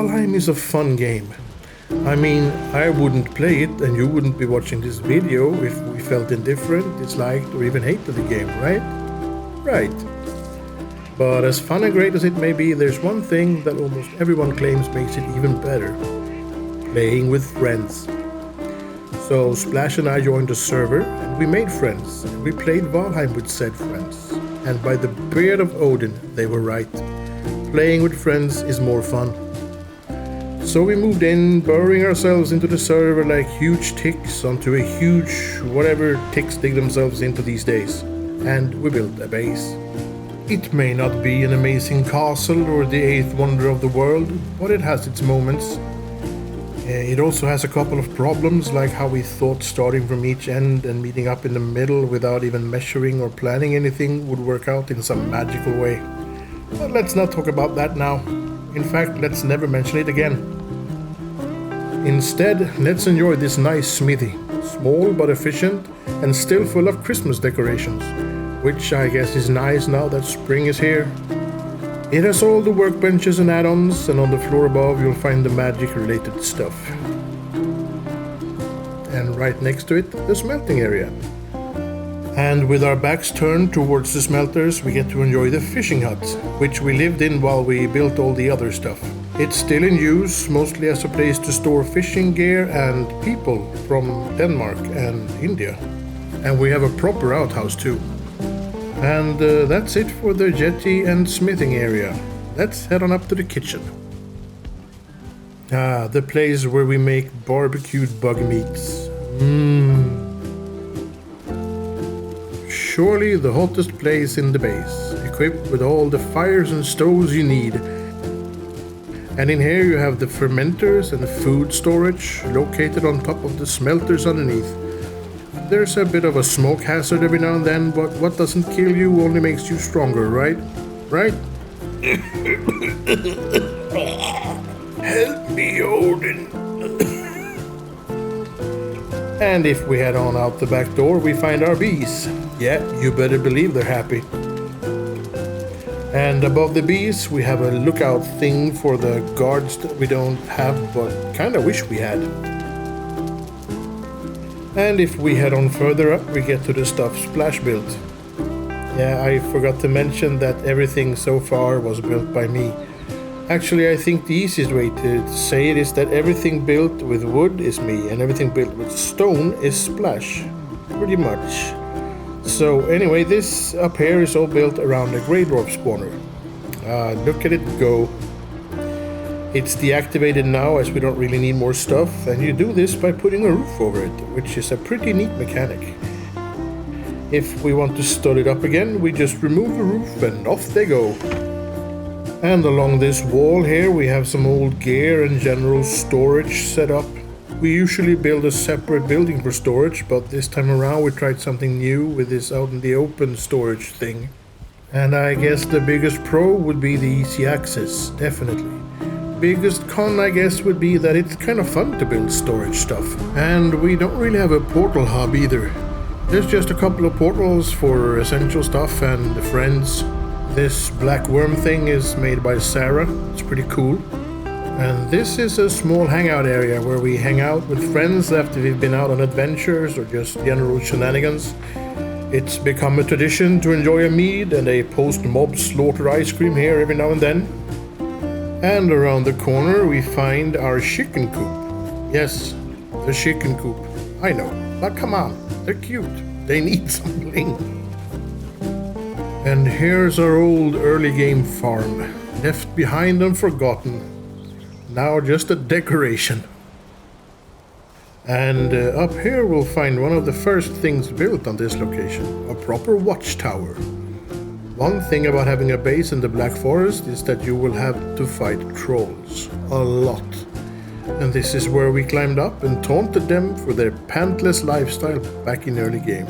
Valheim is a fun game. I mean, I wouldn't play it and you wouldn't be watching this video if we felt indifferent, disliked, or even hated the game, right? Right. But as fun and great as it may be, there's one thing that almost everyone claims makes it even better. Playing with friends. So Splash and I joined a server and we made friends. And we played Valheim with said friends. And by the beard of Odin, they were right. Playing with friends is more fun. So we moved in, burrowing ourselves into the server like huge ticks onto a huge whatever ticks dig themselves into these days. And we built a base. It may not be an amazing castle or the eighth wonder of the world, but it has its moments. It also has a couple of problems, like how we thought starting from each end and meeting up in the middle without even measuring or planning anything would work out in some magical way. But let's not talk about that now. In fact, let's never mention it again. Instead, let's enjoy this nice smithy, small but efficient and still full of Christmas decorations, which I guess is nice now that spring is here. It has all the workbenches and add-ons, and on the floor above you'll find the magic-related stuff. And right next to it, the smelting area. And with our backs turned towards the smelters, we get to enjoy the fishing hut, which we lived in while we built all the other stuff. It's still in use, mostly as a place to store fishing gear and people from Denmark and India. And we have a proper outhouse too. And that's it for the jetty and smithing area. Let's head on up to the kitchen. Ah, the place where we make barbecued bug meats. Surely the hottest place in the base, equipped with all the fires and stoves you need. And in here you have the fermenters and the food storage located on top of the smelters underneath. There's a bit of a smoke hazard every now and then, but what doesn't kill you only makes you stronger, right? Right? Help me, Odin. And if we head on out the back door, we find our bees. Yeah, you better believe they're happy. And above the bees, we have a lookout thing for the guards that we don't have, but kinda wish we had. And if we head on further up, we get to the stuff Splash built. Yeah, I forgot to mention that everything so far was built by me. Actually, I think the easiest way to say it is that everything built with wood is me, and everything built with stone is Splash. Pretty much. So anyway, this up here is all built around a Grey Dwarf spawner. Look at it go. It's deactivated now as we don't really need more stuff, and you do this by putting a roof over it, which is a pretty neat mechanic. If we want to start it up again, we just remove the roof and off they go. And along this wall here we have some old gear and general storage set up. We usually build a separate building for storage, but this time around we tried something new with this out in the open storage thing. And I guess the biggest pro would be the easy access, definitely. Biggest con I guess would be that it's kind of fun to build storage stuff. And we don't really have a portal hub either. There's just a couple of portals for essential stuff and friends. This black worm thing is made by Sarah. It's pretty cool. And this is a small hangout area where we hang out with friends after we've been out on adventures or just general shenanigans. It's become a tradition to enjoy a mead and a post-mob slaughter ice cream here every now and then. And around the corner we find our chicken coop. Yes, the chicken coop. I know, but come on, they're cute. They need some bling. And here's our old early game farm, left behind and forgotten. Now just a decoration. And up here we'll find one of the first things built on this location, a proper watchtower. One thing about having a base in the Black Forest is that you will have to fight trolls. A lot. And this is where we climbed up and taunted them for their pantless lifestyle back in early game.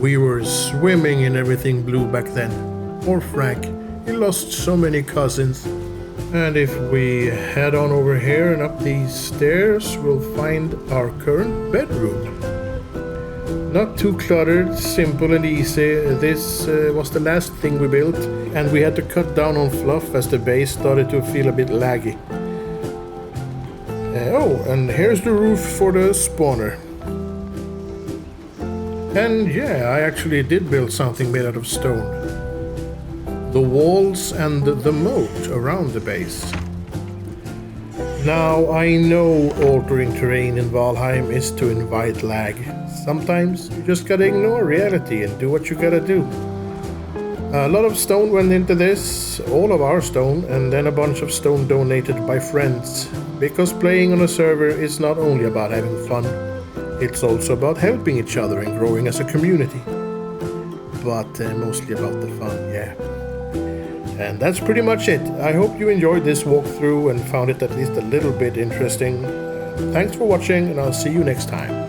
We were swimming in everything blue back then. Poor Frank, he lost so many cousins. And if we head on over here and up these stairs, we'll find our current bedroom. Not too cluttered, simple and easy. This was the last thing we built, and we had to cut down on fluff as the base started to feel a bit laggy. Oh, and here's the roof for the spawner. And yeah, I actually did build something made out of stone. The walls and the moat around the base. Now, I know altering terrain in Valheim is to invite lag. Sometimes you just gotta ignore reality and do what you gotta do. A lot of stone went into this, all of our stone, and then a bunch of stone donated by friends. Because playing on a server is not only about having fun, it's also about helping each other and growing as a community. But mostly about the fun, yeah. And that's pretty much it. I hope you enjoyed this walkthrough and found it at least a little bit interesting. Thanks for watching, and I'll see you next time.